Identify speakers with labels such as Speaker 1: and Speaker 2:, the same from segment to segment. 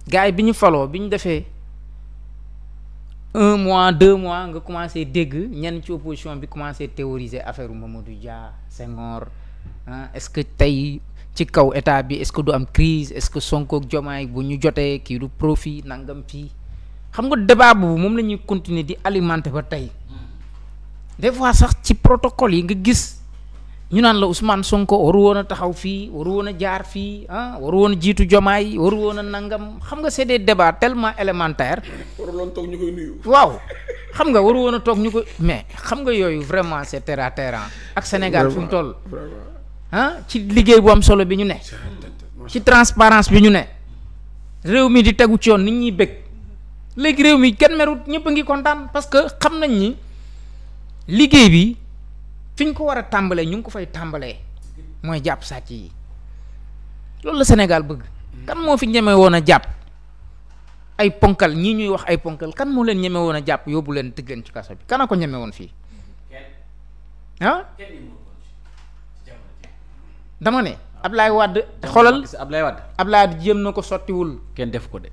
Speaker 1: gars yi bi ñu faloo bi ñu defee 1 mois 2 mois nga commencé dégg ñenn ci opposition bi commencé théoriser affaire Mamadou Dia Senghor est-ce que tey ci kaw état bi est-ce que du am crise est-ce que Sonko ak Diomaye bu ñu jotee kii du profit nangam fii xam nga débat boobu moom la ñuy continuer di alimenter ba tey des fois sax ci protocole yi nga gis ñu naan la Ousmane Sonko waru woon a taxaw fii waru woon a jaar fii waru woon a jiitu Diomaye waru woon a nangam xam nga c'est des débats tellement élémentaires.
Speaker 2: waru woon toog ñu koy nuyu.
Speaker 1: waaw xam nga waru woon a toog ñu ko mais xam nga yooyu vraiment c'est terre à terre ak Sénégal fi mu toll. ci liggéey bu am solo bi ñu ne. ci transparence bi ñu ne. réew mi di tegu ci yoon nit ñi bëgg léegi réew mi kenn merut ñëpp a ngi kontaan parce que xam nañ ni liggéey bi. fi ñu ko war a tàmbalee ñu ngi ko fay tàmbalee mooy jàpp sàcc yi loolu la Sénégal bëgg kan moo fi ñeme woon a jàpp ay ponkal ñii ñuy wax ay ponkal kan moo leen ñeme woon a jàpp yóbbu leen tëj leen ci kaso bi kan a ko ñeme woon fii dama ne Ablaye Wade xoolal Ablaye Wade jéem na ko sottiwul
Speaker 3: kenn def ko de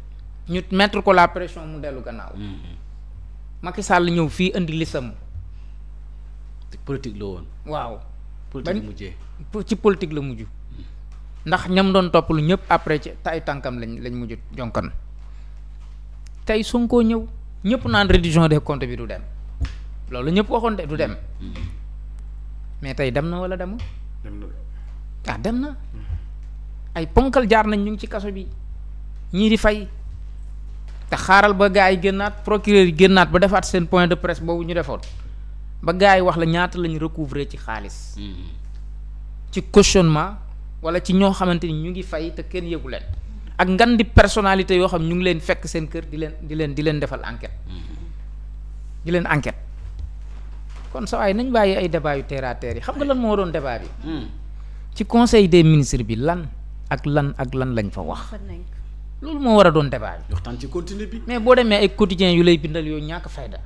Speaker 1: ñu mettre ko la pression mu dellu gannaaw Macky Sall ñëw fii indi lisam
Speaker 3: politique la woon.
Speaker 1: waaw
Speaker 3: politique mujjee
Speaker 1: ci politique la mujj ndax ñam doon topp lu ñëpp après ci tay tànkam lañ mujj jonkan tey Sonko ñëw ñëpp naan reddition des comptes bi du dem loolu ñëpp waxoon de du dem mais tey dem na wala demul. dem na ay ponkal jaar nañ ñu ngi ci kaso bi ñii di fay te xaaral ba gars yi génnaat procureur yi génnaat ba defaat seen point de presse boobu ñu defoon. ba gars yi wax la ñaata lañu recouvrer ci xaalis ci cautionnement wala ci ñoo xamante ni ñu ngi fay te kenn yëgu leen ak ngan di personnalité yoo xam ñu ngi leen fekk seen kër di leen defal enquête di leen enquête kon sa waay nañ bàyyi ay débat yu terre à terre yi xam nga lan moo doon débat bi ci conseil des ministres bi lan lañ fa wax loolu moo war a doon débat bi
Speaker 3: waxtaan ci continue bi
Speaker 1: mais boo demee ay quotidiens yu lay bindal yooyu ñàkk fayda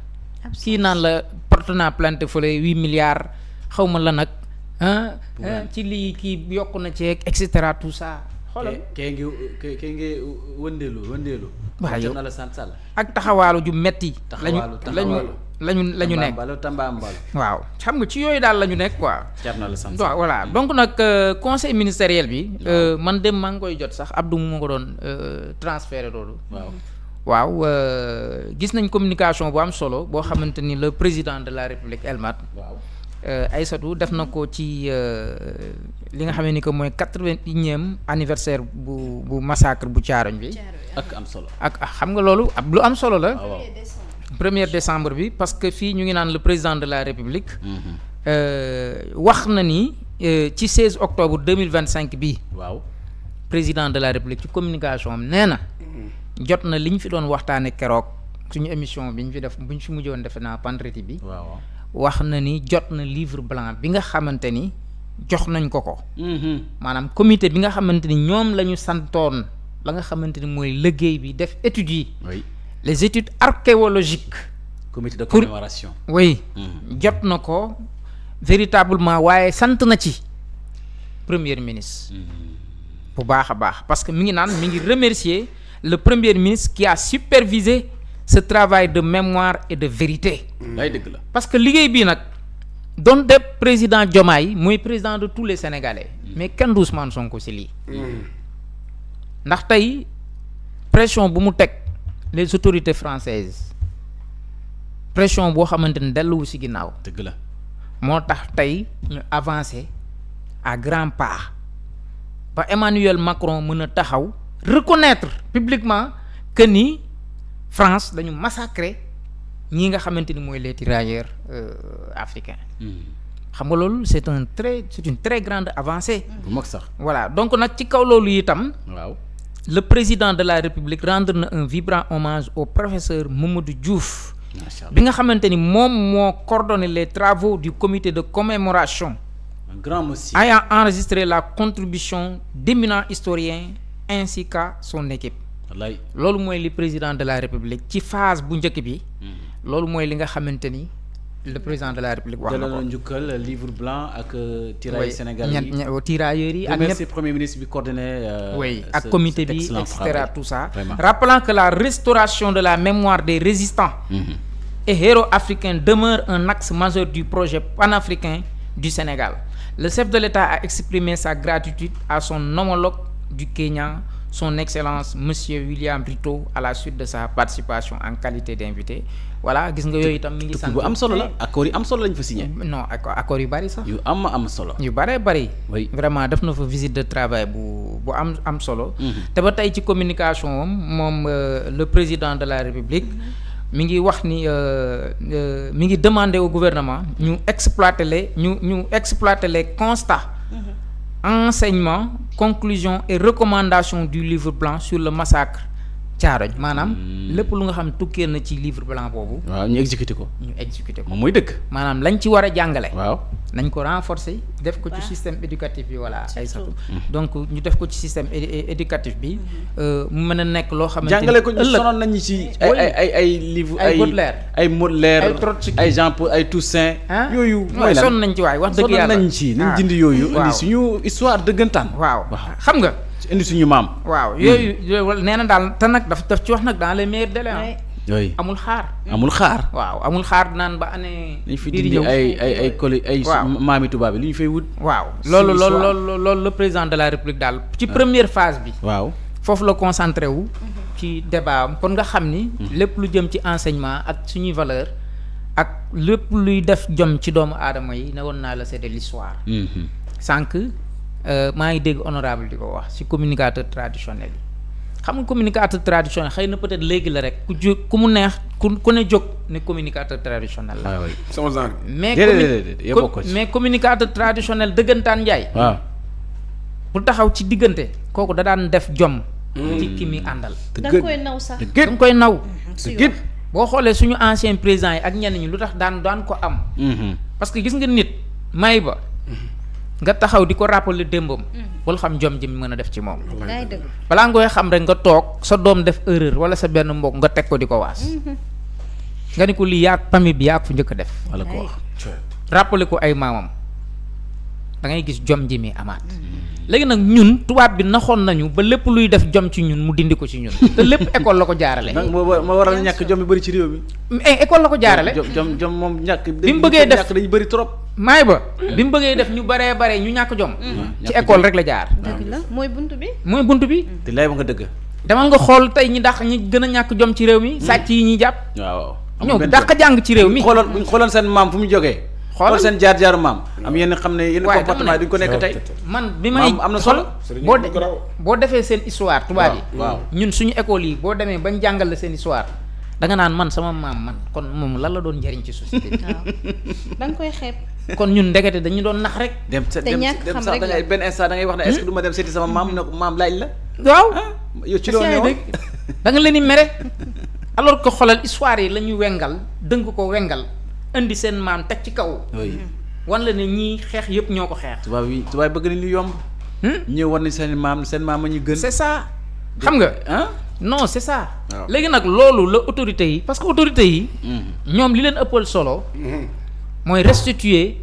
Speaker 1: kii naan la porte naa plainte fële 8 milliards xaw ma la nag ci lii kii yokk na ceeg et cetera tout ça. xoolal
Speaker 3: kee ngi wëndeelu.
Speaker 1: waaw yow
Speaker 3: na la sant Sall
Speaker 1: ak taxawaalu ju metti. lañu nekk
Speaker 3: Tambambalu.
Speaker 1: waaw xam nga ci yooyu daal la ñu nekk quoi.
Speaker 3: jar na la sant
Speaker 1: waaw voilà donc nag conseil ministériel bi. man dem maa ngi koy jot sax Abdou mu ma ko doon transféré loolu. waaw gis nañ communication bu am solo boo xamante ni le président de la République Elmat Aïssatou def na ko ci li nga xam ne ni que mooy 81e anniversaire bu massacre bu Thiaroye bi
Speaker 3: ak am solo
Speaker 1: ak xam nga loolu lu am solo la 1er décembre bi parce que fii ñu ngi naan le président de la République wax na ni ci 16 octobre 2025 bi
Speaker 3: waaw
Speaker 1: président de la République ci communication am nee na jot na li ñu fi doon waxtaane keroog suñu émission bi ñu fi def bu ñu fi mujjoon defe naa vendredi bi wax na ni jot na livre blanc bi nga xamante ni jox nañ ko maanaam comité bi nga xamante ni ñoom la ñu santoon la nga xamante ni mooy liggéey bi def études yi les études archéologiques
Speaker 3: comité de commémoration
Speaker 1: jot na ko véritablement waaye sant na ci premier ministre bu baax a baax parce que mi ngi remercier le premier ministre qui a supervisé ce travail de mémoire et de vérité. Parce que liggéey bii nag doon de président Diomaye mooy président de tous les Sénégalais. mais kenn du Ousmane Sonko ci lii. ndax tey pression bu mu teg les autorités françaises pression boo xamante ni delluwu ci ginnaaw.
Speaker 3: dëgg la
Speaker 1: moo tax tey ñu avancer à grands pas ba Emmanuel Macron mën a taxaw. reconnaître publiquement que ni France dañu massacrer ñi nga xamante ni mooy les tirailleurs africains. xam nga loolu c'est une très grande avancée.
Speaker 3: bu mag sax
Speaker 1: voilà donc nag ci kaw loolu itam. le président de la République rendre na un vibrant hommage au professeur Mamadou Diouf. bi nga xamante ni moom moo coordonné les travaux du comité de commémoration.
Speaker 3: un grand monsieur
Speaker 1: ayant enregistré la contribution d'éminents historiens. ainsi qu'à son équipe. loolu mooy li président de la République ci phase bu njëkk bi. loolu mooy li nga xamante ni le président de la République wax na ko
Speaker 3: njukkal livre blanc ak tirailleurs sénégalais yi
Speaker 1: tirailleurs yi ak
Speaker 3: merci premier ministre bi coordonné
Speaker 1: oui ak comité bi et cetera tout ça rappelant que la restauration de la mémoire des résistants et héros africains demeure un axe majeur du projet panafricain du Sénégal. Le chef de l'État a exprimé sa gratitude à son homologue du Kenya, son Excellence Monsieur William Ruto, à la suite de sa participation en qualité d'invité. Voilà, gis nga yooyu itam mi ngi sant
Speaker 3: bu am solo la accord yi am solo lañ fa signé.
Speaker 1: Non accord yu bari sax.
Speaker 3: yu am solo.
Speaker 1: yu bari.
Speaker 3: oui
Speaker 1: vraiment def na fa visite de travail bu am solo. te ba tey ci communication moom le président de la République. mi ngi wax ni mi ngi demander au gouvernement ñu exploiter les constats, enseignements, conclusions et recommandations du livre blanc sur le massacre Thiaroye maanaam lépp lu nga xam tukkee na ci livre blanc boobu.
Speaker 3: waaw ñu exécuté ko.
Speaker 1: moom
Speaker 3: mooy dëgg.
Speaker 1: maanaam lañ ci war a jàngale.
Speaker 3: waaw
Speaker 1: nañ ko renforcer def ko ci système éducatif bi voilà ay satu donc ñu def ko ci système éducatif bi mu mën a nekk loo xamante ni
Speaker 3: jàngale ko ñu sonoon nañu ci ay livre ay
Speaker 1: Baudelaire
Speaker 3: ay Baudelaire ay Jean Paul ay Toussaint yooyu mooy lan
Speaker 1: sonn nañ ci waay wax dëgg yàlla
Speaker 3: sonn nañ ci nañ dindi yooyu indi suñu histoire dëggantaan
Speaker 1: waaw xam nga
Speaker 3: indi suñu maam
Speaker 1: waaw yooyu nee na daal te nag daf ci wax nag dans les meilleurs délais
Speaker 3: yooyu
Speaker 1: amul xaar
Speaker 3: waaw
Speaker 1: amul xaar naan ba année
Speaker 3: dañ fi dindi ay maami tubaab bi li ñu fay wut
Speaker 1: waaw loolu le président de la République daal ci première phase bi
Speaker 3: waaw
Speaker 1: foofu la concentré wu ci débat am kon nga xam ni lépp lu jëm ci enseignement ak suñuy valeur ak lépp luy def jom ci doomu aadama yi ne woon naa la c'est de l'histoire sànq maa ngi dégg honorable di ko wax ci communicateur traditionnel yi xam nga communicateur traditionnel xëy na peut-être léegi la rek ku mu neex ku ne jóg ne communicateur traditionnel la.
Speaker 3: waaw
Speaker 2: sama genre.
Speaker 1: mais communicateur traditionnel dëggantaan njaay.
Speaker 3: waaw
Speaker 1: bu taxaw ci diggante kooku da daan def jom. ci ki mi àndal.
Speaker 4: da nga koy naw sax.
Speaker 1: da nga koy naw.
Speaker 3: dëgg
Speaker 1: boo xoolee suñu ancien président yi ak ñenn ñi lu tax daan ko am. parce que gis nga nit may ba. nga taxaw di ko rappeler démbam. wala xam jom ji mën a def ci moom. balaa nga koy xam rek nga toog sa doom def erreur wala sa benn mbokk nga teg ko di ko waas. nga ni ko lii yaag famille bi yaag fu njëkk a def.
Speaker 3: wala ko wax
Speaker 1: rappeler ko ay maamam da ngay gis jom ji mi amaat. léegi nag ñun tubaab bi naxoon nañu ba lépp luy def jom ci ñun mu dindi ko ci ñun te lépp école la ko jaarale.
Speaker 3: moo waral ñàkk jom yu bëri ci réew mi.
Speaker 1: école la ko jaarale.
Speaker 3: jom moom ñàkk.
Speaker 1: bi mu bëggee def
Speaker 3: dañu bëri trop.
Speaker 1: maay ba bi mu bëggee def ñu baree bare ñu ñàkk jom. ci école rek la jaar.
Speaker 4: dëgg la mooy buntu bi.
Speaker 3: te lay ba nga dëgg.
Speaker 1: demal nga xool tey ñi gën a ñàkk jom ci réew mi. sàcc yi ñuy jàpp.
Speaker 3: waaw
Speaker 1: ñoo dàq jàng ci réew mi.
Speaker 3: buñ xooloon seen maam fu mu jógee. xool seen jaar-jaaru maam. am yenn xam ne yenn comportement duñ ko nekk tey.
Speaker 1: man bi may
Speaker 3: am na solo.
Speaker 1: boo defee seen histoire tubaab yi.
Speaker 3: waaw
Speaker 1: ñun suñu école yi boo demee bañ jàngal la seen histoire da nga naan man sama maam man kon moom lan la doon njëriñ ci société bi.
Speaker 4: waaw da nga koy xeeb.
Speaker 1: kon ñun ndekete dañu doon nax rek.
Speaker 3: dem sax da ngay benn instant da ngay wax ne est-ce que du ma dem seeti sama maam ne ko maam laaj la.
Speaker 1: waaw
Speaker 3: yow ci loolu ne
Speaker 1: da nga leen di mere alors que xoolal histoire yi la ñu wengal dënk ko wengal indi seen maam teg ci kaw. wan la ne ñii xeex yëpp ñoo ko xeex.
Speaker 3: tubaab bëgg nañ lu yomb. ñëw war ni seen maam a ñu gën.
Speaker 1: c'est ça xam nga non c'est ça. léegi nag loolu la autorité yi parce que autorité yi. ñoom li leen ëppal solo. mooy restituer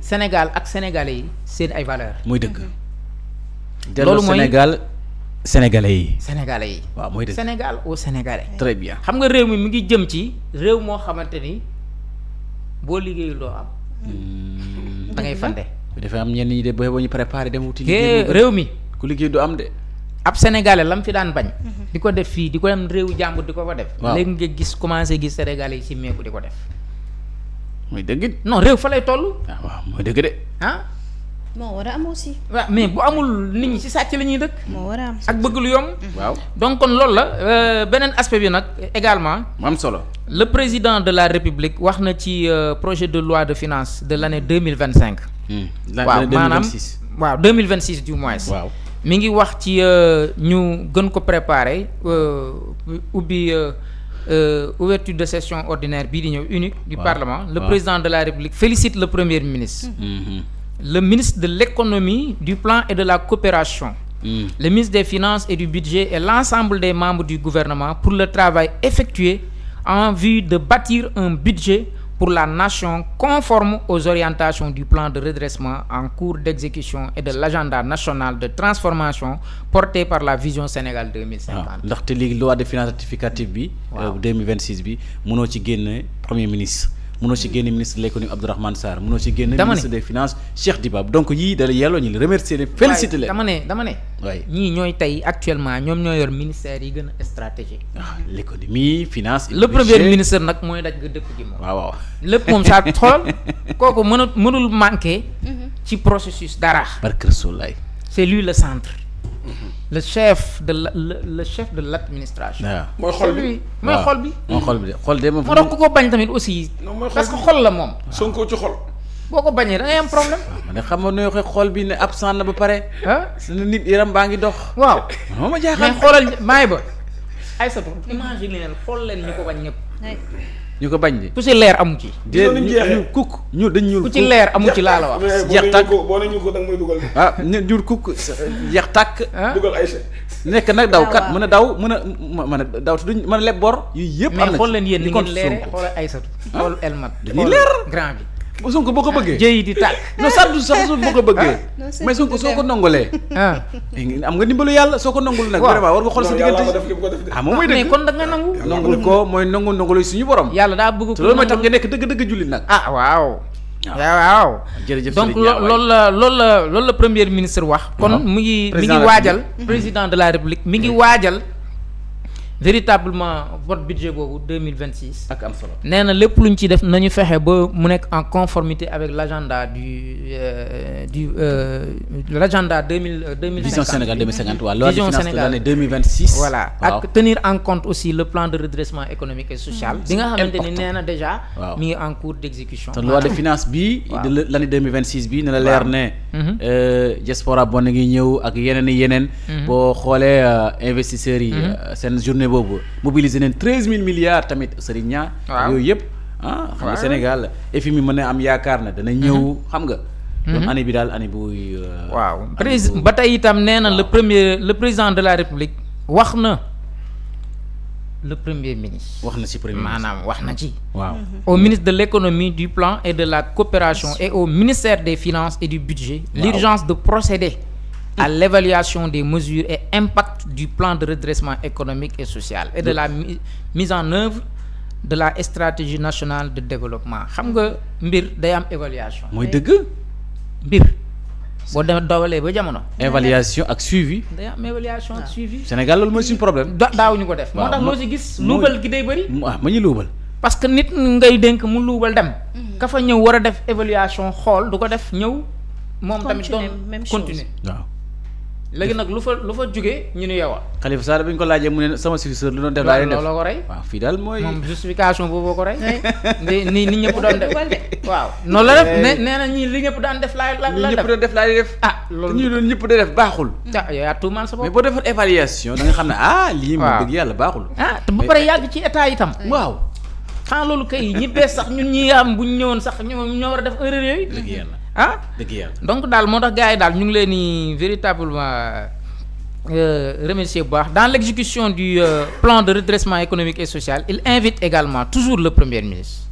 Speaker 1: Sénégal ak sénégalais yi seen ay valeurs.
Speaker 3: mooy dëgg.
Speaker 1: loolu mooy
Speaker 3: sénégalais yi.
Speaker 1: sénégalais yi.
Speaker 3: waaw mooy dëgg
Speaker 1: Sénégal au Sénégalais.
Speaker 3: très bien
Speaker 1: xam nga réew mi ngi jëm ci réew moo xamante ni boo liggéeyul doo am. da ngay fande.
Speaker 3: dafa am ñenn ñi de boo ñu préparé dem wuti.
Speaker 1: réew mi
Speaker 3: ku liggéey du am de.
Speaker 1: ab sénégalais lam fi daan bañ. di ko def fii di ko dem réewu jàmbur di ko fa def. léegi nga gis commencé gis sénégalais yi si meeku di ko def.
Speaker 3: mooy dëgg.
Speaker 1: non réew fa lay toll.
Speaker 3: waaw mooy dëgg de.
Speaker 4: moo war a am aussi.
Speaker 1: waaw mais bu amul nit ñi ci sàcc la ñuy dëkk.
Speaker 4: moo war a am
Speaker 1: ak bëgg lu yomb.
Speaker 3: waaw
Speaker 1: donc kon loolu la beneen aspect bi nag également.
Speaker 3: mu am solo.
Speaker 1: le président de la République wax na ci projet de loi de finances de l'année 2025. waaw maanaam waaw 2026 du moins.
Speaker 3: waaw
Speaker 1: mi ngi wax ci ñu gën ko préparer ubbi ouverture de session ordinaire bii di ñëw unique du Parlement. Le président de la République félicite le premier ministre. Le ministre de l'économie, du plan et de la coopération, le ministre des Finances et du budget et l'ensemble des membres du gouvernement pour le travail effectué en vue de bâtir un budget pour la nation conforme aux orientations du plan de redressement en cours d'exécution et de l'agenda national de transformation porté par la vision Sénégal 2050.
Speaker 3: ndaxte léegi loi de finances rectificative bi 2026 bi mënoo ci génne premier ministre mënoo ci génne ministre de l'économie Abdourahmane Sarr mënoo ci génne ministre des finances Cheikh Diba donc yii dala yelloo ñu remercier leen féliciter leen
Speaker 1: dama ne
Speaker 3: waaye
Speaker 1: ñii ñooy tey actuellement ñoom ñoo yor ministère yi gën a stratégique
Speaker 3: l'économie finance
Speaker 1: le premier ministre nag mooy daj nga dëpp gi moom
Speaker 3: waaw
Speaker 1: lépp moom saa xool kooku mënul manquer ci processus dara
Speaker 3: barke Rasulaay
Speaker 1: c'est lui le centre le chef de l'administration.
Speaker 3: mooy xol bi
Speaker 1: mooy xol bi.
Speaker 3: mooy xol bi de xol de moom.
Speaker 1: moo tax ku ko bañ tamit aussi. parce que xol la moom.
Speaker 2: Sonko ci xol.
Speaker 1: boo ko bañee da ngay am problème.
Speaker 3: waaw man de xam nga noo xol bi ne absent na ba pare. suñu nit yaram baa ngi dox.
Speaker 1: waaw
Speaker 3: moo ma jaaxal
Speaker 1: mais xoolal maay ba. Aïssatou imagine leen xool leen ñu ko bañ ñëpp.
Speaker 3: ñu ko bañ di.
Speaker 1: ku ci leer amu ci.
Speaker 3: ñu kukk ñu dañ ñuul.
Speaker 1: ku ci leer amu ci laa la wax.
Speaker 2: jeex tàkk boo ne ñu ko danga may dugal.
Speaker 3: ñu ñuul kukk jeex tàkk.
Speaker 2: dugal ay
Speaker 3: nekk nag daw kat mën a daw mën a daw te duñ mën a leb bor. yu yëpp am na ci
Speaker 1: mais xool leen yéen ni ngeen leere xoolal Aïssatou. xool Elmat
Speaker 3: dañuy leer
Speaker 1: grand bi.
Speaker 3: bu Sonko boo ko bëggee.
Speaker 1: jëyi di tàkk.
Speaker 3: non saddu sax su boo ko bëggee. mais Sonko soo ko nongalee. am nga ndimbalu yàlla soo ko nongul nag. vraiment war nga xool sa diggante.
Speaker 2: ah
Speaker 3: moom mooy dëgg
Speaker 1: mais kon da nga nangu.
Speaker 3: nongul ko mooy nongulu suñu borom.
Speaker 1: yàlla daa bëgg ko
Speaker 3: te loolu mooy tax nga nekk dëgg-dëgg jullit nag.
Speaker 1: waaw. waaw
Speaker 3: jërëjëf
Speaker 1: donc loolu la premier ministre wax. kon mi ngi waajal. président de la république mi ngi waajal. véritablement votre budget boobu 2026.
Speaker 3: ak am solo
Speaker 1: nee na lépp lu ñu ci def nañu fexe ba mu nekk en conformité avec l'agenda l'agenda 2050.
Speaker 3: vision Sénégal 2050 waaw loi de
Speaker 1: vision
Speaker 3: finances de
Speaker 1: Sénégal
Speaker 3: l'année 2026.
Speaker 1: voilà ak tenir en compte aussi le plan de redressement économique et social. bi nga xamante ni nee na déjà.
Speaker 3: waaw
Speaker 1: mi ngi en cours d'exécution.
Speaker 3: te loi de finance bi. de l'année 2026 bi ne la leer ne. diaspora bon na ngi ñëw ak yeneen. boo xoolee investisseurs yi. seen journée boobu mobiliser nañ 13000 milliards tamit Serigne Niang.
Speaker 1: waaw
Speaker 3: yooyu yëpp xam nga Sénégal FMI mën na am yaakaar na dana ñëw xam nga. donc année bi daal année buy.
Speaker 1: waaw ba tey itam nee na le président de la République wax na le premier ministre.
Speaker 3: wax na ci premier ministre
Speaker 1: maanaam wax na ci.
Speaker 3: waaw
Speaker 1: au ministre de l'économie du plan et de la coopération et au ministère des finances et du budget. l'urgence de procéder à l'évaluation des mesures et impacts du plan de redressement économique et social et de la mise en œuvre de la stratégie nationale de développement xam nga mbir day am évaluation.
Speaker 3: mooy dëgg.
Speaker 1: mbir boo demee dowalee ba jamono.
Speaker 3: évaluation ak suivi.
Speaker 1: day am évaluation ak suivi.
Speaker 3: Sénégal loolu mooy suñu problème.
Speaker 1: daawuñu ko def. moo tax loo ci gis luubal gi day bëri.
Speaker 3: ma ñu luubal.
Speaker 1: parce que nit ngay dénk mu luubal dem. ka fa ñëw war a def évaluation xool du ko def ñëw. moom tamit doon continuer
Speaker 3: waaw.
Speaker 1: léegi nag lu fa jógee ñu ne yow a.
Speaker 3: Khalifa Sall bi ñu ko laajee mu ne sama successeur lu doon def. laa leen def
Speaker 1: looloo ko rey.
Speaker 3: waaw fii daal mooy.
Speaker 1: moom justification boobu ko rey. ni ñëpp doon def. waaw noonu la def nee na ñii li ñëpp daan def laa la
Speaker 3: ñëpp doon def laa di def.
Speaker 1: loolu
Speaker 3: te ñu doon ñëpp di def baaxul.
Speaker 1: yow yaa tuumaal sa bopp.
Speaker 3: mais boo defoon évaluation da nga xam ne lii moom dëgg yàlla baaxul.
Speaker 1: te ba pare yàgg ci état itam.
Speaker 3: waaw.
Speaker 1: xanaa loolu kay ñi bees sax ñun ñi am bu ñu ñëwoon sax ñoo war a def erreur yooyu.
Speaker 3: dëgg yàlla dëgg yàlla.
Speaker 1: donc daal moo tax gars yi daal ñu ngi leen di véritablement remercier bu baax dans l'exécution du plan de redressement économique et social il invite également toujours le premier ministre.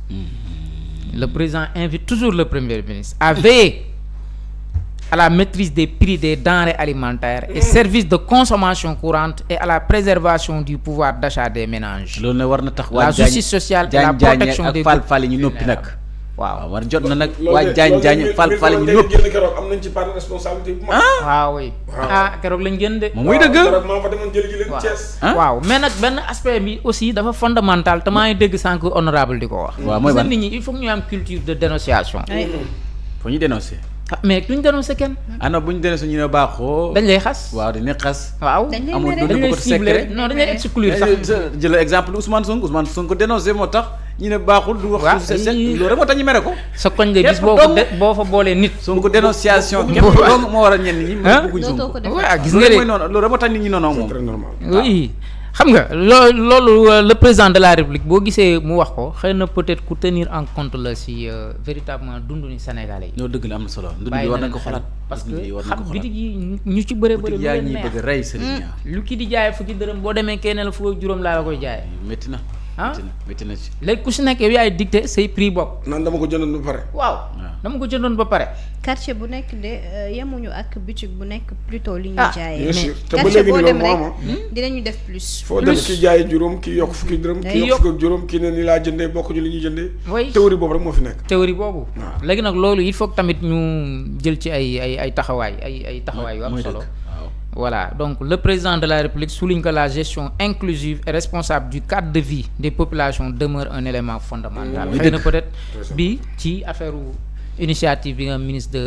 Speaker 1: Le président invite toujours le premier ministre à veiller à la maîtrise des prix des denrées alimentaires et services de consommation courante et à la préservation du pouvoir d'achat des ménages.
Speaker 3: loolu ne war na tax
Speaker 1: la justice sociale et la protection des
Speaker 3: groupes ak ñu noppi nag.
Speaker 1: waaw
Speaker 3: war jot na nag waa Jaañ fal ñu noppi.
Speaker 2: keroog am nañ ci part de responsabilité bu mag.
Speaker 1: waaw oui keroog lañ génn de.
Speaker 3: moom muy dëgg.
Speaker 2: maa fa demoon jëli ji leen Thiès.
Speaker 1: waaw mais nag benn aspect bi aussi dafa fondamental te maa ngi dégg sànq honorable di ko wax.
Speaker 3: waaw mooy ban
Speaker 1: nit ñi il faut que ñu am culture de dénonciation.
Speaker 3: faut ñu dénoncer.
Speaker 1: mais duñ dénoncer kenn.
Speaker 3: non bu ñu dénoncer ñu ne baaxoo.
Speaker 1: dañ lay xas.
Speaker 3: waaw dañ lay xas.
Speaker 1: waaw
Speaker 3: amul
Speaker 1: dañ lay ciblé non dañ lay exclure sax.
Speaker 3: jël exemple Ousmane Sonko dénoncé moo tax ñu ne baaxul. du wax loolu rek moo tax ñu mere ko.
Speaker 1: sa koñ nga gis boo fa boolee nit.
Speaker 3: Sonko dénonciation képp dong moo war a ñenn ñi. bëgguñ Sonko
Speaker 1: waaw gis nga de
Speaker 3: loolu rek moo tax nit ñi noonu moom.
Speaker 1: oui xam nga loolu le président de la République boo gisee mu wax ko xëy na peut-être ku tenir en compte la si véritablement dundu ni Sénégalais yi.
Speaker 3: ñoo dëgg la am na solo. dund bi war nañ ko xalaat
Speaker 1: parce que xam bitig yi ñu ci bëre bëri.
Speaker 3: yaa ñuy bëgg rey Serigne
Speaker 1: lu ki di jaayee fukki dërëm boo demee kenn la fukk ak juróom laa la koy jaayee.
Speaker 3: métti na.
Speaker 1: ah
Speaker 3: métti na ci.
Speaker 1: léegi ku si nekk yow yaay dicté say prix bopp.
Speaker 2: naan dama ko jëndoon ba pare.
Speaker 1: waaw dama ko jëndoon ba pare.
Speaker 4: quartier bu nekk de yemuñu ak boutique bu nekk plutôt li ñuy
Speaker 1: Ah,
Speaker 4: jaayee.
Speaker 2: bien sûr te ba
Speaker 4: quartier
Speaker 2: léegi
Speaker 4: boo
Speaker 2: ni
Speaker 4: dem
Speaker 2: loolu
Speaker 4: rek
Speaker 2: moo am.
Speaker 4: dinañu def plus.
Speaker 2: foo dem ki jaay juróom ki yokk fukki dërëm ki
Speaker 4: Day
Speaker 2: yokk fukki ak juróom kii ne ni laa jëndee bokk ñu li ñuy jëndee.
Speaker 1: oui
Speaker 2: théorie boobu rek moo fi nekk.
Speaker 1: théorie boobu.
Speaker 2: waaw.
Speaker 1: léegi nag loolu il faut que tamit ñu jël ci ay taxawaay ay taxawaay yu am
Speaker 3: mooy
Speaker 1: solo.
Speaker 3: dëgg. waaw.
Speaker 1: Voilà, donc le président de la République souligne que la gestion inclusive et responsable du cadre de vie des populations demeure un élément fondamental.
Speaker 3: Oui,
Speaker 1: xëy na
Speaker 3: dëgg.
Speaker 1: peut-être bi ci affaire initiative bi nga ministre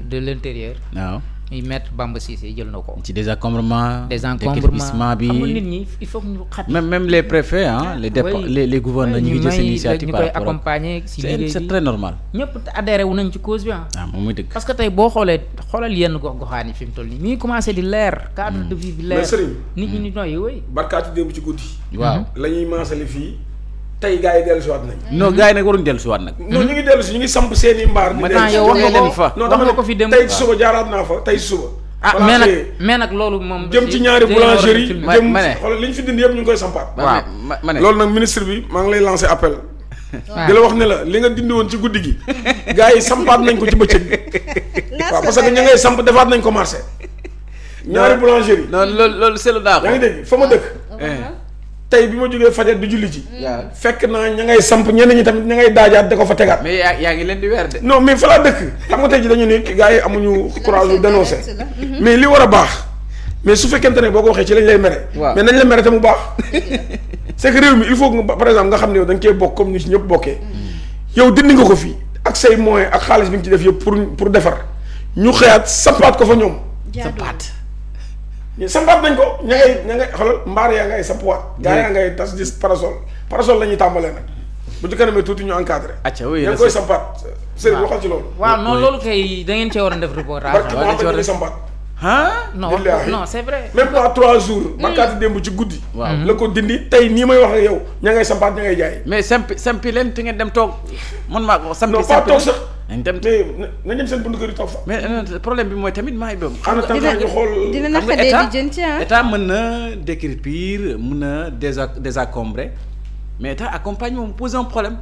Speaker 1: de l'intérieur
Speaker 3: waaw
Speaker 1: muy maître Bamba Cissé jël na ko.
Speaker 3: ci désencombrement.
Speaker 1: désencombrement
Speaker 3: déguerpissement bi
Speaker 1: xam nga nit ñi il faut que ñu xat.
Speaker 3: même les préfets ah les gouverneurs ñu ngi jël seen initiative
Speaker 1: ñu
Speaker 3: par
Speaker 1: koy
Speaker 3: rapport ak
Speaker 1: accompagner si liggéey
Speaker 3: c'est
Speaker 1: bi
Speaker 3: très normal.
Speaker 1: ñëpp adhéré wu nañ ci cause bi ah.
Speaker 3: moom muy dëgg.
Speaker 1: parce que tey boo xoolal yenn gox-goxaan yi fi mu toll nii mi ngi commencé di leer cadre de vie bi leer.
Speaker 2: mais Serigne.
Speaker 1: nit ñi ni nooy woy
Speaker 2: barkaati démb ci guddi.
Speaker 3: waaw
Speaker 2: la ñuy maasale fii tey gars yi dellusiwaat nañ.
Speaker 3: non gars yi nag waruñu dellusiwaat nag.
Speaker 2: non ñu ngi dellu si ñu ngi samp seen i mbaar. di
Speaker 1: maintenant
Speaker 2: dellu si.
Speaker 1: yow wax nga
Speaker 3: leen
Speaker 1: ko
Speaker 3: fa.
Speaker 2: non
Speaker 1: wax
Speaker 2: dama
Speaker 1: nga
Speaker 2: ne
Speaker 1: ko fi dem.
Speaker 2: tey ci suba jaaraat naa fa tey ci suba.
Speaker 1: ah
Speaker 2: voilà,
Speaker 1: mais nag loolu moom.
Speaker 2: jëm ci ñaari boulangerie jëm
Speaker 3: ma ne.
Speaker 2: xoolal li ñu fi dindi yëpp ñu ngi koy sampaat.
Speaker 1: waaw.
Speaker 3: ma ne
Speaker 2: loolu nag ministre bi maa ngi lay lancer appel.
Speaker 1: waaw.
Speaker 2: di la wax ne la li nga dindi woon ci guddi gi. gars yi sampaat nañ ko ci bëccëg bi. waaw parce que ña ngay samp defaat nañ ko marché. ñaari boulangerie.
Speaker 3: non loolu seetlu naa ko.
Speaker 2: yaa ngi dégg fa ma dëkk. tey bi ma jógee fajar di julli ji. fekk naa ña ngay samp ñenn ñi tamit ña ngay daajaat da ko fa tegaat.
Speaker 3: mais yaa ngi leen di weer de.
Speaker 2: non mais fa laa dëkk xam nga tey ji dañu ne gars yi amuñu courage yu dénoncé mais li war a baax mais su fekkente ne boo ko waxee ci lañ lay mere.
Speaker 3: waaw
Speaker 2: mais nañ la mere te mu baax. c'est que réew mi il faut que par exemple nga xam ne yow da nga cee bokk comme ni si ñëpp bokkee. yow dindi nga ko fii ak say moyens ak xaalis bi nga ci def yëpp pour defar ñu xëyaat sampaat ko fa ñoom.
Speaker 3: sampaat.
Speaker 2: sampaat nañ ko ña ngay xoolal mbaar yaa ngay sampuwaat. gaa yaa ngay tas di parasol la ñuy tàmbalee nag bu ci kanamee tuuti ñu encadré.
Speaker 3: acca oui
Speaker 2: yaa ngi koy sampaat. Serigne waxal ci loolu.
Speaker 1: waaw non loolu kay da ngeen cee war a def reportage.
Speaker 2: barki
Speaker 3: waaw dañ ci war a
Speaker 2: moo sampaat.
Speaker 3: ah.
Speaker 1: non
Speaker 2: Billahi.
Speaker 1: non c'est vrai.
Speaker 2: même pas 3 jours. barkaati démb ci guddi.
Speaker 3: waaw
Speaker 2: la ko dindi tey nii may wax ak yow ña ngay sampaat ña ngay jaay.
Speaker 3: mais sampi leen te ngeen dem toog man maa ko sampi
Speaker 2: non pas toog sax.
Speaker 3: nañ dem
Speaker 2: mais nañ dem seen buntu kër yi toog fa.
Speaker 3: mais problème bi mooy tamit maa ngi doon.
Speaker 2: xanaa tam ñu xool.
Speaker 4: dina na fa dee di jën ci
Speaker 3: état mën na déguerpir mën na désencombrer mais état accompagne moom pose un problème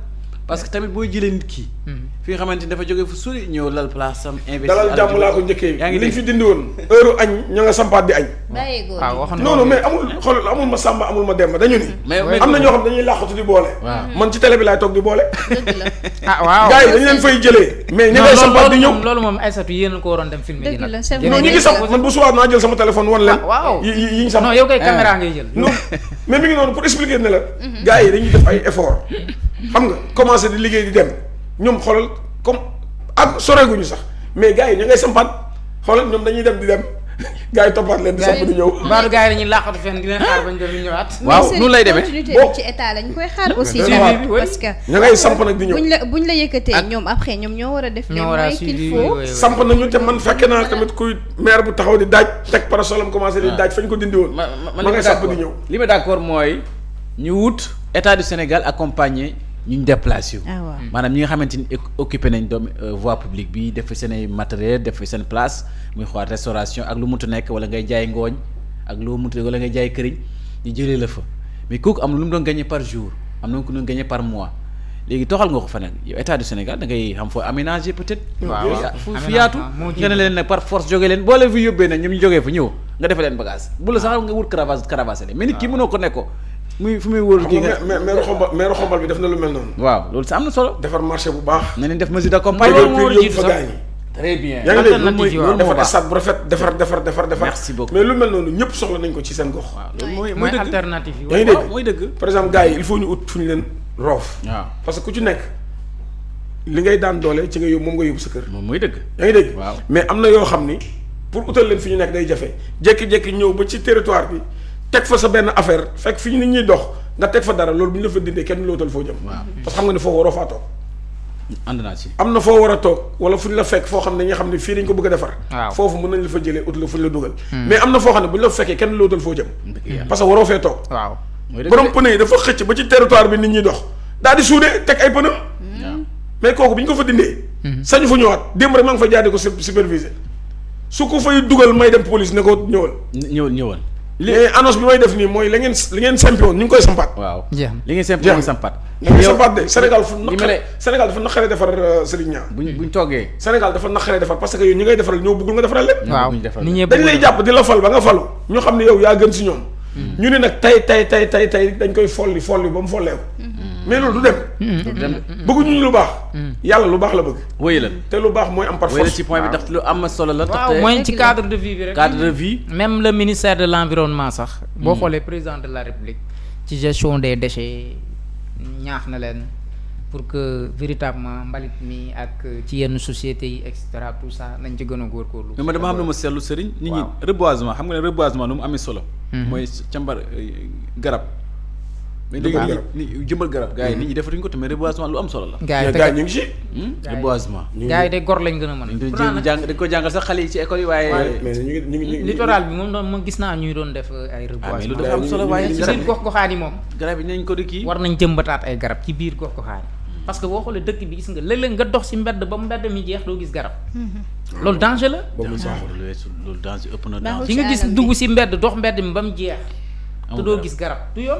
Speaker 3: parce que tamit booy jëlee nit ki. fi nga xamante ni dafa jógee fu sori ñëw lal place am. investir
Speaker 2: dalal jàmm laa ko njëkkee.
Speaker 3: yaa ngi
Speaker 2: liñ fi dindi woon. heure añ ña nga sampaat di añ.
Speaker 4: bàyyi góor
Speaker 1: waaw waxoon
Speaker 2: non non mais amul xool amul ma sàmba amul ma demba dañu ni.
Speaker 3: mais
Speaker 2: am na ñoo xam dañuy làqatu di boole.
Speaker 3: waaw
Speaker 2: man ci télé bi laay toog di boole.
Speaker 4: dëgg la
Speaker 1: ah waaw.
Speaker 2: gars yi dañu leen fay jëlee. mais ña ngay sampaat di ñëw.
Speaker 1: loolu moom Aïssatou yéen a ko waroon dem filmer ji
Speaker 4: dëgg
Speaker 1: nag.
Speaker 4: la c'est
Speaker 2: non
Speaker 4: vrai
Speaker 2: ñi ngi samp man bu subaat naa jël sama téléphone wan leen.
Speaker 1: waaw
Speaker 2: yi ñu samp.
Speaker 1: non yow kay caméra ngay jël.
Speaker 2: non mais mi ngi noonu pour expliquer ne la. gars yi dañuy def ay effort. xam nga commencé di liggéey di dem ñoom xoolal comme ak soreeguñu sax mais gars yi ña ngay sampaat xoolal ñoom dañuy dem di dem gars yi toppaat leen di samp di ñëw.
Speaker 1: mbaaru gars yi dañuy làqatu fenn di leen xaar bañ dem ñu ñëwaat.
Speaker 3: waaw noonu lay demee
Speaker 4: continuité bi ci état lañ koy xaar aussi. parce que
Speaker 2: ña ngay samp nag di ñëw.
Speaker 4: buñ la yëkkatee ñoom après ñoom ñoo war a def.
Speaker 1: ñoo war a
Speaker 4: qu'il
Speaker 1: suivi
Speaker 4: faut.
Speaker 2: samp nañu te man fekke naa tamit kuy maire bu taxaw di daaj teg parasolam commencé di daaj fañ ko dindi woon. ma ngay samp di ñëw.
Speaker 3: li ma d'accord mooy ñu wut état du Sénégal accompagner ñu déplacé wu.
Speaker 4: ah waaw
Speaker 3: maanaam ñi nga xamante ni occupé nañ doom voie publique bi def fi seen ay matériel def fi seen place muy xool restauration ak lu muntu nekk wala ngay jaay ngooñ ak lu muntu wala ngay jaay këriñ ñu jëlee la fa mais kooku am na lu mu doon gagné par jour am na lu mu doon gagné par mois léegi toxal nga ko fa nag yow état du Sénégal da ngay xam foo aménager peut-être.
Speaker 1: waaw
Speaker 3: fu yaatu nga ne leen nag par force jóge leen boo leen fi yóbbee nag ñoom ñu jógee fa ñëw nga defee leen bagage bu la sax nga wut caravasé mais nit ki mënoo ko nekko muy fu muy wóor kii nga
Speaker 2: maire xombal bi def na lu mel noonu.
Speaker 3: waaw loolu sax am na solo.
Speaker 2: defar marché bu baax.
Speaker 3: na leen def mesure d'accompagnement.
Speaker 1: loolu moo war a jiitu sax
Speaker 3: très bien.
Speaker 2: yaa ngi dégg
Speaker 1: loolu
Speaker 2: defar stade bu rafet defar.
Speaker 3: merci beaucoup
Speaker 2: mais lu mel noonu ñëpp soxla nañ ko ci seen gox.
Speaker 3: waaw loolu
Speaker 1: mooy
Speaker 3: dëgg
Speaker 1: alternative yi.
Speaker 2: yaa ngi dégg
Speaker 3: mooy dëgg.
Speaker 2: par exemple gars yi il faut ñu ut fu ñu leen roof.
Speaker 3: waaw
Speaker 2: parce que ku ci nekk li ngay daan doole ci nga yóbbu moom nga yóbbu sa kër.
Speaker 3: moom mooy dëgg.
Speaker 2: yaa ngi dégg.
Speaker 3: waaw
Speaker 2: mais am na yoo xam ni pour utal leen fi ñu nekk day jafe jékki-jékki ñëw ba ci territoire bi teg fa sa benn affaire fekk fi ñu nit ñuy dox nga teg fa dara loolu bu ñu la fa dindee kenn lootal foo jëm.
Speaker 3: waaw
Speaker 2: parce que xam nga ne foo waroo faa toog.
Speaker 3: ànd naa ci.
Speaker 2: am na foo war a toog wala fu ñu la fekk foo xam ne nga xam ne fii dañ ko bëgg a defar.
Speaker 1: waaw
Speaker 2: foofu mën nañ la fa jëlee ut la fu ñu la dugal. mais am na foo xam ne bu ñu la fekkee kenn lootal foo jëm. parce que waroo fee toog.
Speaker 1: waaw
Speaker 3: mooy dëgg
Speaker 2: borom pneu yi dafa xëcc ba ci territoire bi nit ñi dox daal di suude teg ay pneu. mais kooku bi ñu ko fa dindee. sañu fa ñëwaat démb rek maa ngi fa jaade ko superviser su ko fay dugal may dem police ne ko ñëwal.
Speaker 3: ñëwal.
Speaker 2: mais annonce bi may def nii mooy li ngeen sempi woon ñu ngi koy sampaat.
Speaker 3: waaw
Speaker 1: jeex na
Speaker 3: li ngeen sempi woon sampaat.
Speaker 2: ñu ngi sampaat de Sénégal
Speaker 3: li
Speaker 2: dafa naqaree defar Serigne Niang.
Speaker 3: buñ toogee.
Speaker 2: Sénégal dafa naqaree defar parce que yow ñi ngay defaral ñoo bëggul nga defaral lépp.
Speaker 1: waaw nit ñi
Speaker 2: dañ lay jàpp di la fal ba nga falu ñu xam ne yow yaa gën si ñoom. ñu ne nag tey dañ koy folli ba mu folleeku. mais loolu du dem. bëgguñu ñu lu baax. yàlla lu baax la bëgg.
Speaker 3: wéy la
Speaker 2: te lu baax mooy am par force.
Speaker 3: wéy la ci point bi ndax lu am solo la.
Speaker 1: waaw mooy ci cadre de vie bi rek.
Speaker 3: cadre de vie.
Speaker 1: même le ministère de l'environnement sax. boo xoolee président de la république. ci gestion des déchets ñaax na leen pour que véritablement mbalit mi ak ci yenn sociétés yi et cetera tout ça nañ ci gën a góorgóorlu.
Speaker 3: mais dama xam ne ma seetlu Serigne. nit ñi reboisement xam nga ne reboisement nu mu amee solo. mooy càmbar garab. mais léegi jëmbal garab gars yi nit ñi defatuñ ko te mais reboisement lu am solo la.
Speaker 2: gars yi ñu ngi si.
Speaker 3: reboisement.
Speaker 1: gars yi de gor lañ gën a mën.
Speaker 3: dañ ko jàngal sax xale yi ci école yi waaye.
Speaker 2: mais ñu ngi
Speaker 1: littoral bi moom doon ma gis naa ñuy doon def ay reboisement.
Speaker 3: mais lu dafa am solo waaye
Speaker 1: ci biir gox goxaan yi moom.
Speaker 3: garab yi nañ ko di kii.
Speaker 1: war nañ jëmbataat ay garab ci biir gox goxaan yi parce que boo xoolee dëkk bi gis nga léeg-léeg nga dox ci mbedd ba mbedd mi jeex doo gis garab. loolu danger la.
Speaker 3: loolu danger ëpp na danger.
Speaker 1: ci nga gis dugg ci mbedd dox mbedd mi ba mu jeex. te doo gis garab du yoon.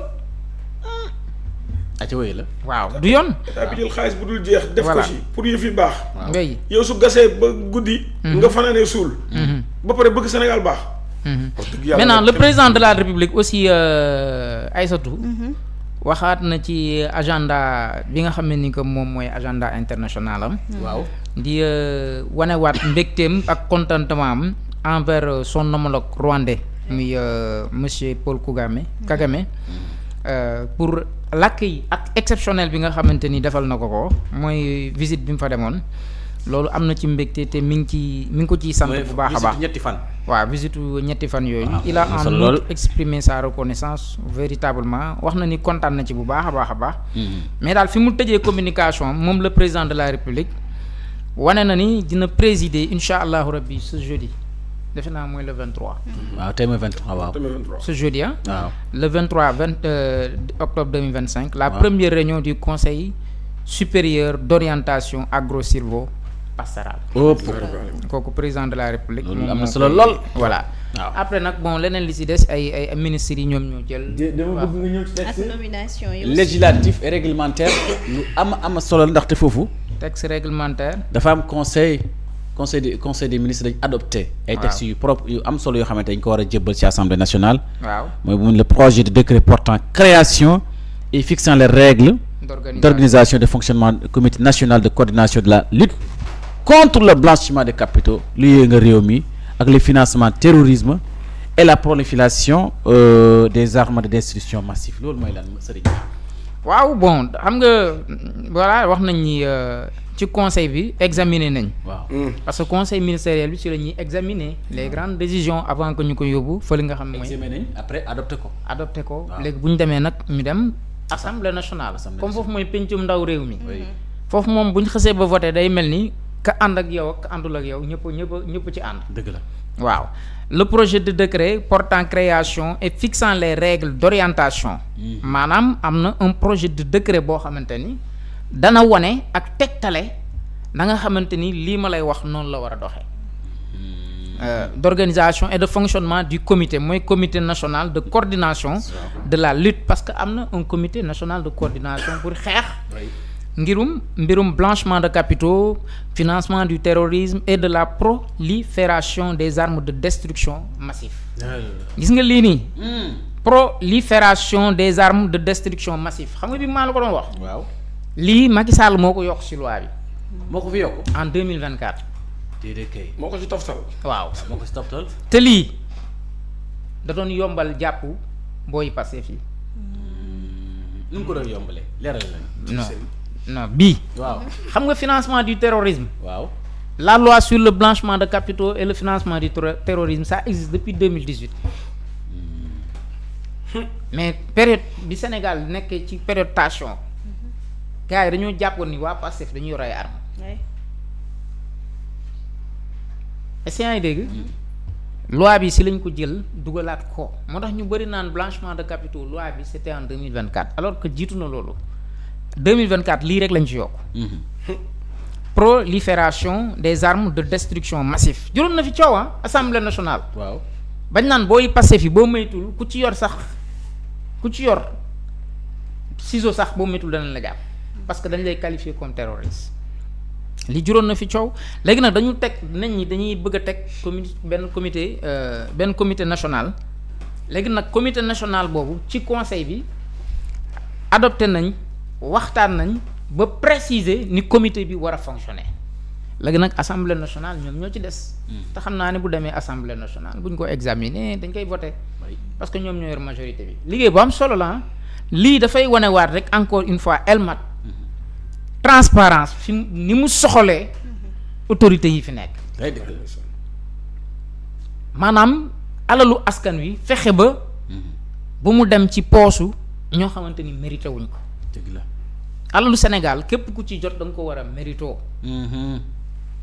Speaker 3: acca wéy la.
Speaker 1: waaw du yoon.
Speaker 2: état bi jël xaalis bu dul jeex. def ko ci pour yëf yi baax.
Speaker 1: ngay
Speaker 2: yow su gasee ba guddi. nga fanaanee suul. ba pare bëgg Sénégal baax.
Speaker 1: maintenant le président de la République aussi Aïssatou. waxaat na ci agenda bi nga xam ne ni que moom mooy agenda international am.
Speaker 3: waaw
Speaker 1: di wanewaat mbégteem ak contentement am envers son homologue rwandais muy monsieur Paul Kagame pour l'accueil ak exceptionnel bi nga xamante ni defal na ko mooy visite bi mu fa demoon loolu am na ci mbégte te mi ngi ko ciy sant bu baax a baax
Speaker 3: ñetti fan.
Speaker 1: waaw visite ñetti fan yooyu. il a en outre exprimé sa reconnaissance véritablement wax na ni kontaan na ci bu baax a baax. mais daal fi mu tëjee communication moom le président de la république wane na ni dina présider incha allahu rabbi ce jeudi defe naa mooy le 23.
Speaker 3: waaw tey mooy 23 waaw.
Speaker 1: ce jeudi
Speaker 3: waaw
Speaker 1: le 23 octobre 2025. la première réunion du conseil supérieur d'orientation agro-sylvo-pastorale. kooku président de la république.
Speaker 3: loolu am na solo lool.
Speaker 1: voilà après nag bon leneen li ci des ay ministres yi ñoom ñoo jël.
Speaker 3: dama bëgg nga ñëw ci
Speaker 4: ak nomination yi
Speaker 3: législatif et réglementaire lu am solo ndaxte foofu.
Speaker 1: texte réglementaire.
Speaker 3: dafa am conseil des ministres dañ adopté. ay textes yu propre yu am solo yoo xamante dañ ko war a jébbal ci assemblée nationale.
Speaker 1: waaw
Speaker 3: mooy bu mun le projet de décret portant création et fixant les règles d'organisation de fonctionnement du comité national de coordination de la lutte contre le blanchiment des capitaux lu yee nga réew mi ak le financement terrorisme et la prolifération des armes de destruction massive loolu mooy lan Serigne.
Speaker 1: waaw bon xam nga voilà wax nañ ni ci conseil bi examiner nañ.
Speaker 3: waaw
Speaker 1: parce que conseil ministériel bi ci la ñuy examiner les grandes décisions avant que ñu ko yóbbu fële nga xam ne mooy.
Speaker 3: examiner nañ après adopté ko.
Speaker 1: léegi bu ñu demee nag ñu dem assemblée nationale. comme foofu mooy pencum ndaw réew mi. foofu moom bu ñu xësee ba voté day mel ni ka ànd ak yow ak ka àndul ak yow ñëpp ci ànd.
Speaker 3: dëgg la
Speaker 1: waaw le projet de décret portant création et fixant les règles d'orientation. maanaam am na un projet de décret boo xamante ni dana wone ak tegtale na nga xamante ni lii ma lay wax noonu la war a doxee. D'organisation et de fonctionnement du comité mooy comité national de coordination de la lutte parce que am na un comité national de coordination pour xeex mbirum blanchiment de capitaux, financement du terrorisme et de la prolifération des armes de destruction massive. gis nga lii nii prolifération des armes de destruction massive xam nga bi maa la ko doon wax.
Speaker 3: waaw
Speaker 1: lii Macky Sall moo ko yokk ci loi bi.
Speaker 3: moo ko fi yokk
Speaker 1: en 2024.
Speaker 3: déedéet kay.
Speaker 2: moo ko ci toftal.
Speaker 1: waaw
Speaker 3: moo ko ci toftal.
Speaker 1: te lii da doon yombal jàpp booy Pastef yi.
Speaker 3: nu mu ko doon yombalee leeral la.
Speaker 1: non bii.
Speaker 3: waaw
Speaker 1: xam nga financement du terrorisme.
Speaker 3: waaw
Speaker 1: la loi sur le blanchiment de capitaux et le financement du terrorisme ça existe depuis 2018. mais période bi Sénégal nekkee ci période tension gars yi dañoo jàppoon ni waa Pastef dañuy yor ay armes. est-ce que yaa ngi dégg. loi bi si lañ ko jël dugalaat ko moo tax ñu bëri naan blanchiment de capitaux loi bi c'était en 2024 alors que jiitu na loolu 2024 lii rek lañ ci yokk. prolifération des armes de destruction massive juróom na fi coow assemblée nationale.
Speaker 3: waaw
Speaker 1: bañ naan booy passé fi boo moytul ku ci yor ciseau sax boo moytul danañ la jàpp parce que dañ lay qualifier comme terroriste li juróon na fi coow léegi nag dañu teg nañ ñi dañuy bëgg a teg benn comité national léegi nag comité national boobu ci conseil bi adopté nañ waxtaan nañ ba préciser ni comité bi war a fonctionner léegi nag assemblée nationale ñoom ñoo ci des. te xam naa ne bu demee assemblée nationale bu ñu ko examiner dañ koy voter parce que ñoom ñoo yor majorité bi liggéey bu am solo la lii dafay wanewaat rek encore une fois elmat transparence fi ni mu soxalee autorités yi fi nekk. maanaam alalu askan wi fexe ba mu dem ci poosu ñoo xamante ni mérité wuñ ko.
Speaker 3: dëgg la
Speaker 1: alalu Sénégal képp ku ci jot da nga ko war a mérito.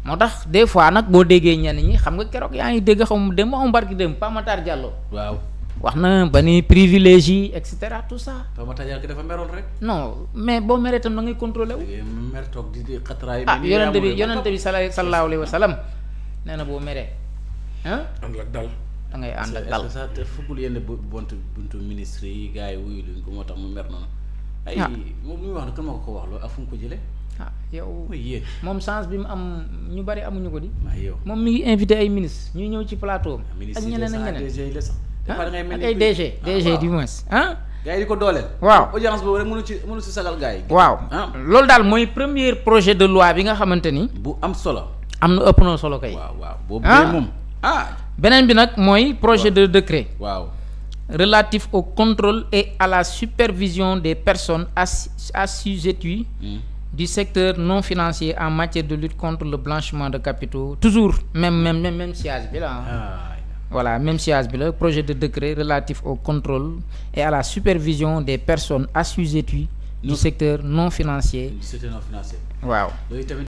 Speaker 1: moo tax des fois nag boo déggee ñenn ñi xam nga keroog yaa ngi dégg xaw ma dem ma barki dem Pa Matar Diallo.
Speaker 3: waaw
Speaker 1: wax na ba ni privilège yi et cetera tout ça.
Speaker 3: Pa Matar Diallo dafa meroon rek.
Speaker 1: non mais boo meree tam da ngay contrôlé wu.
Speaker 3: mer toog di xatraay.
Speaker 1: yonente bi sallallahu alayhi wa sallam nee na boo meree
Speaker 2: ànd ak dal.
Speaker 1: da ngay ànd ak dal.
Speaker 3: est-ce que ça te fëggul yenn buntu ministre yi gars yi wuyu luñ ko moo tax mu mer noonu. ay moom lu muy wax ne kan ma ko wax loolu ak fu mu ko jëlee.
Speaker 1: yow
Speaker 3: yéen
Speaker 1: moom chance bi mu am ñu bari amuñu ko di.
Speaker 3: yow
Speaker 1: moom mi ngi invité ay ministres ñuy ñëw ci plateau ak ñeneen ak ñeneen. ak ay DG du moins
Speaker 3: gars yi di ko dooleel.
Speaker 1: waaw
Speaker 3: audience boobu rek mënu ci sagal gars yi.
Speaker 1: waaw loolu daal mooy premier projet de loi bi nga xamante ni.
Speaker 3: bu am solo.
Speaker 1: am na ëpp na solo kay.
Speaker 3: waaw boobu moom
Speaker 1: beneen bi nag mooy projet de décret.
Speaker 3: waaw.
Speaker 1: relatif au contrôle et à la supervision des personnes assujetties du secteur non financier en matière de lutte contre le blanchiment de capitaux toujours même siège bi la voilà même siège bi la projet de décret relatif au contrôle et à la supervision des personnes assujetties du secteur non financier.
Speaker 3: du secteur non financier.
Speaker 1: waaw.